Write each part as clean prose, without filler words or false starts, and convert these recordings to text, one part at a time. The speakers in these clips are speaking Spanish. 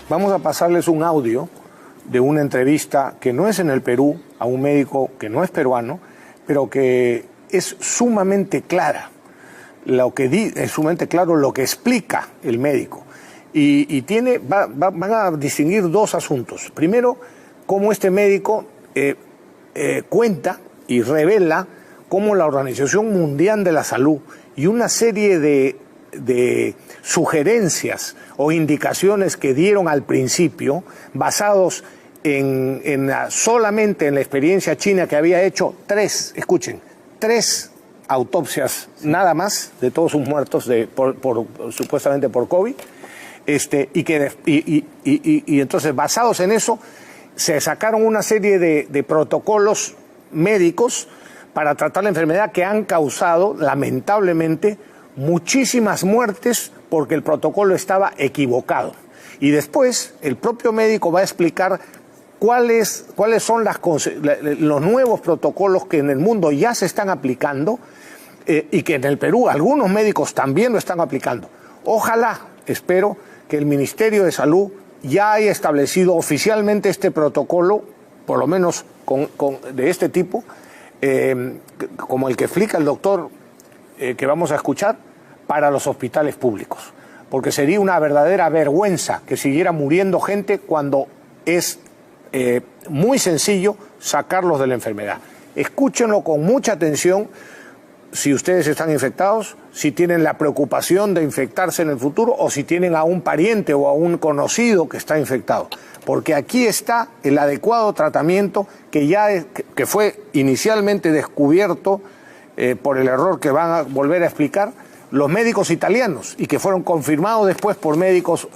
Vamos a pasarles un audio de una entrevista que no es en el Perú, a un médico que no es peruano, pero que es sumamente clara. Es sumamente claro lo que explica el médico. Y van a distinguir dos asuntos. Primero, cómo este médico cuenta y revela cómo la Organización Mundial de la Salud y una serie de sugerencias o indicaciones que dieron al principio, basados solamente en la experiencia china, que había hecho tres autopsias nada más de todos sus muertos supuestamente por COVID, y entonces basados en eso se sacaron una serie de protocolos médicos para tratar la enfermedad que han causado lamentablemente muchísimas muertes porque el protocolo estaba equivocado. Y después el propio médico va a explicar cuáles son los nuevos protocolos que en el mundo ya se están aplicando y que en el Perú algunos médicos también lo están aplicando. Ojalá, espero, que el Ministerio de Salud ya haya establecido oficialmente este protocolo, por lo menos de este tipo, como el que explica el doctor que vamos a escuchar, para los hospitales públicos. Porque sería una verdadera vergüenza que siguiera muriendo gente cuando es muy sencillo sacarlos de la enfermedad. Escúchenlo con mucha atención si ustedes están infectados, si tienen la preocupación de infectarse en el futuro o si tienen a un pariente o a un conocido que está infectado. Porque aquí está el adecuado tratamiento que fue inicialmente descubierto por el error que van a volver a explicar los médicos italianos y que fueron confirmados después por médicos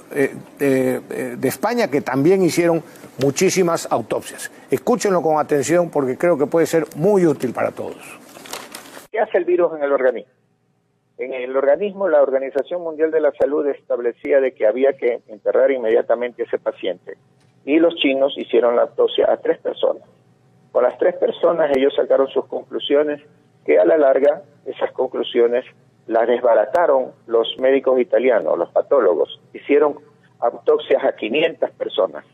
de España que también hicieron muchísimas autopsias. Escúchenlo con atención porque creo que puede ser muy útil para todos. ¿Qué hace el virus en el organismo? En el organismo, la Organización Mundial de la Salud establecía de que había que enterrar inmediatamente a ese paciente. Y los chinos hicieron la autopsia a 3 personas. Con las 3 personas ellos sacaron sus conclusiones, que a la larga esas conclusiones las desbarataron los médicos italianos, los patólogos. Hicieron autopsias a 500 personas.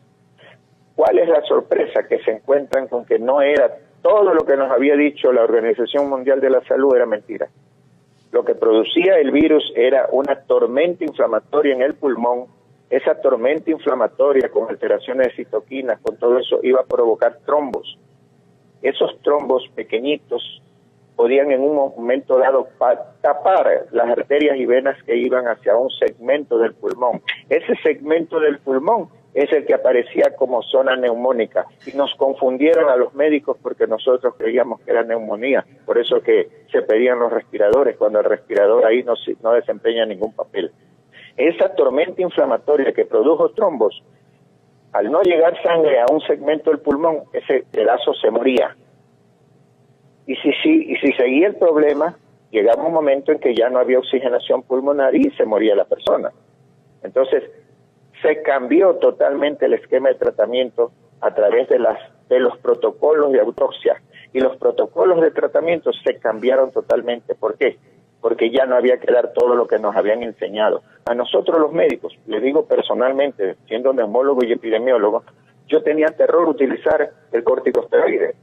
¿Cuál es la sorpresa? Que se encuentran con que no era todo lo que nos había dicho la Organización Mundial de la Salud, era mentira. Lo que producía el virus era una tormenta inflamatoria en el pulmón. Esa tormenta inflamatoria con alteraciones de citoquinas, con todo eso, iba a provocar trombos. Esos trombos pequeñitos podían en un momento dado tapar las arterias y venas que iban hacia un segmento del pulmón. Ese segmento del pulmón es el que aparecía como zona neumónica y nos confundieron a los médicos porque nosotros creíamos que era neumonía, por eso que se pedían los respiradores cuando el respirador ahí no desempeña ningún papel. Esa tormenta inflamatoria que produjo trombos, al no llegar sangre a un segmento del pulmón, ese pedazo se moría. Y si seguía el problema, llegaba un momento en que ya no había oxigenación pulmonar y se moría la persona. Entonces, se cambió totalmente el esquema de tratamiento a través de los protocolos de autopsia. Y los protocolos de tratamiento se cambiaron totalmente. ¿Por qué? Porque ya no había que dar todo lo que nos habían enseñado. A nosotros los médicos, les digo personalmente, siendo neumólogo y epidemiólogo, yo tenía terror utilizar el corticosteroide,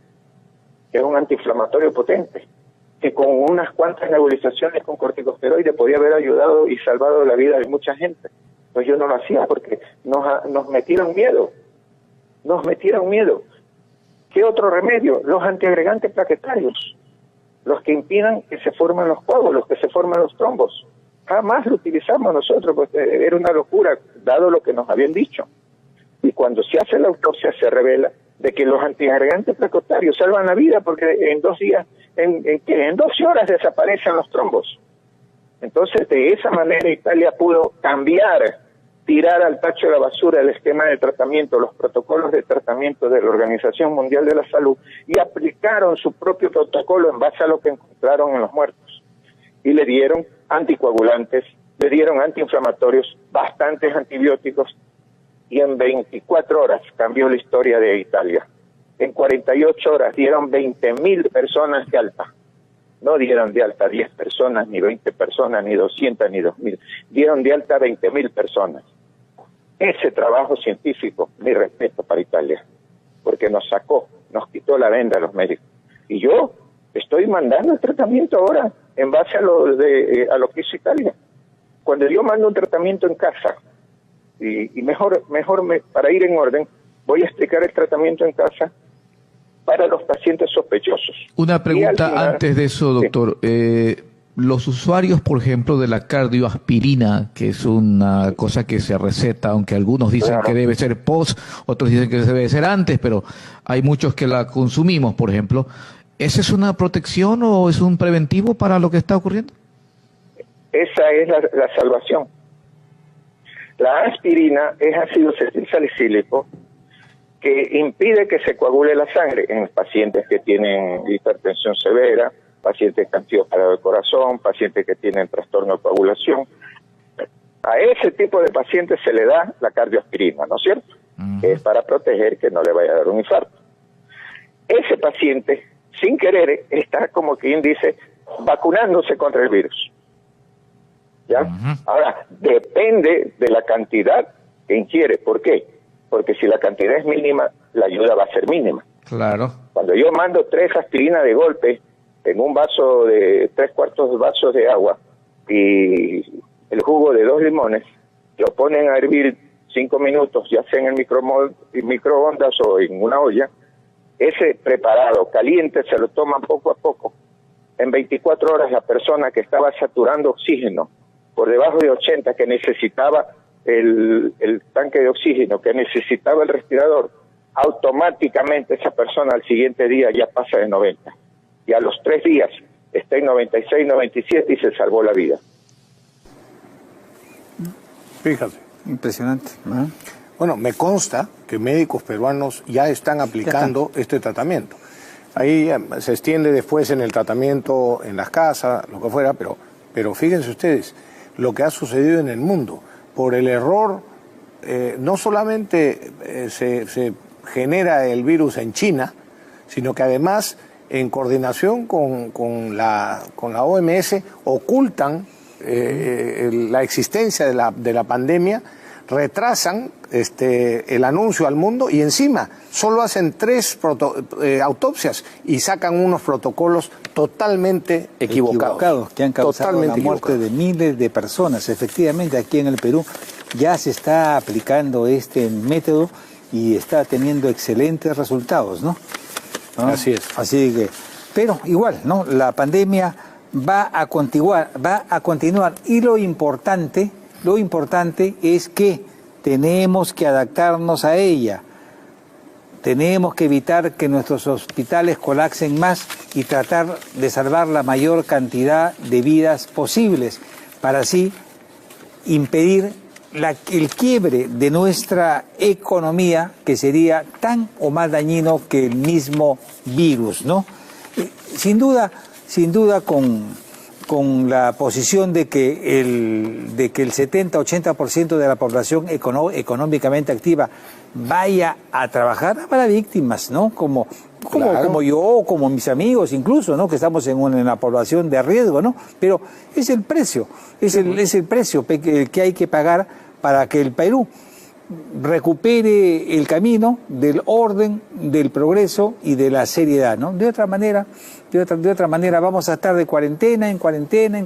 que es un antiinflamatorio potente, que con unas cuantas nebulizaciones con corticosteroide podía haber ayudado y salvado la vida de mucha gente. Pues yo no lo hacía porque nos metieron miedo. ¿Qué otro remedio? Los antiagregantes plaquetarios, los que impidan que se formen los coágulos, que se formen los trombos. Jamás lo utilizamos nosotros, porque era una locura, dado lo que nos habían dicho. Y cuando se hace la autopsia se revela de que los antiagregantes plaquetarios salvan la vida porque en 2 días, en 12 horas desaparecen los trombos. Entonces, de esa manera Italia pudo tirar al tacho de la basura el esquema de tratamiento, los protocolos de tratamiento de la Organización Mundial de la Salud y aplicaron su propio protocolo en base a lo que encontraron en los muertos. Y le dieron anticoagulantes, le dieron antiinflamatorios, bastantes antibióticos, y en 24 horas cambió la historia de Italia. En 48 horas dieron 20.000 personas de alta. No dieron de alta 10 personas, ni 20 personas, ni 200, ni 2.000. Dieron de alta 20.000 personas. Ese trabajo científico, mi respeto para Italia, porque nos quitó la venda a los médicos. Y yo estoy mandando el tratamiento ahora en base a lo que hizo Italia. Cuando yo mando un tratamiento en casa, y para ir en orden, voy a explicar el tratamiento en casa para los pacientes sospechosos. Una pregunta antes de eso, doctor. Sí. Los usuarios, por ejemplo, de la cardioaspirina, que es una cosa que se receta, aunque algunos dicen que debe ser post, otros dicen que debe ser antes, pero hay muchos que la consumimos, por ejemplo. ¿Esa es una protección o es un preventivo para lo que está ocurriendo? Esa es la salvación. La aspirina es ácido acetilsalicílico que impide que se coagule la sangre en pacientes que tienen hipertensión severa, pacientes que han sido parados de corazón, pacientes que tienen trastorno de coagulación. A ese tipo de pacientes se le da la cardioaspirina, ¿no es cierto? Es para proteger que no le vaya a dar un infarto. Ese paciente, sin querer, está como quien dice, vacunándose contra el virus. ¿Ya? Ahora, depende de la cantidad que ingiere. ¿Por qué? Porque si la cantidad es mínima, la ayuda va a ser mínima. Claro. Cuando yo mando 3 aspirinas de golpe en un vaso de 3/4 vasos de agua y el jugo de 2 limones, lo ponen a hervir 5 minutos, ya sea en el microondas o en una olla, ese preparado caliente se lo toman poco a poco. En 24 horas la persona que estaba saturando oxígeno por debajo de 80, que necesitaba el tanque de oxígeno, que necesitaba el respirador, automáticamente esa persona al siguiente día ya pasa de 90. Y a los 3 días está en 96, 97 y se salvó la vida. Fíjate. Impresionante. Bueno, me consta que médicos peruanos ya están aplicando este tratamiento. Ahí se extiende después en el tratamiento en las casas, lo que fuera, pero fíjense ustedes lo que ha sucedido en el mundo. Por el error, no solamente se genera el virus en China, sino que además, en coordinación con la OMS, ocultan la existencia de la pandemia, retrasan el anuncio al mundo y encima solo hacen 3 autopsias y sacan unos protocolos totalmente equivocados que han causado la muerte de miles de personas. Efectivamente, aquí en el Perú ya se está aplicando este método y está teniendo excelentes resultados, ¿no? Así es. Así que, pero igual, ¿no? La pandemia va a continuar y lo importante es que tenemos que adaptarnos a ella. Tenemos que evitar que nuestros hospitales colapsen más y tratar de salvar la mayor cantidad de vidas posibles para así impedir el quiebre de nuestra economía, que sería tan o más dañino que el mismo virus, ¿no? Sin duda con la posición de que el 70-80% de la población económicamente activa vaya a trabajar, habrá víctimas, ¿no? Como yo, como mis amigos incluso, ¿no? Que estamos en una población de riesgo, ¿no? Pero es el precio, es el precio que hay que pagar para que el Perú recupere el camino del orden, del progreso y de la seriedad, ¿no? De otra manera vamos a estar de cuarentena en cuarentena.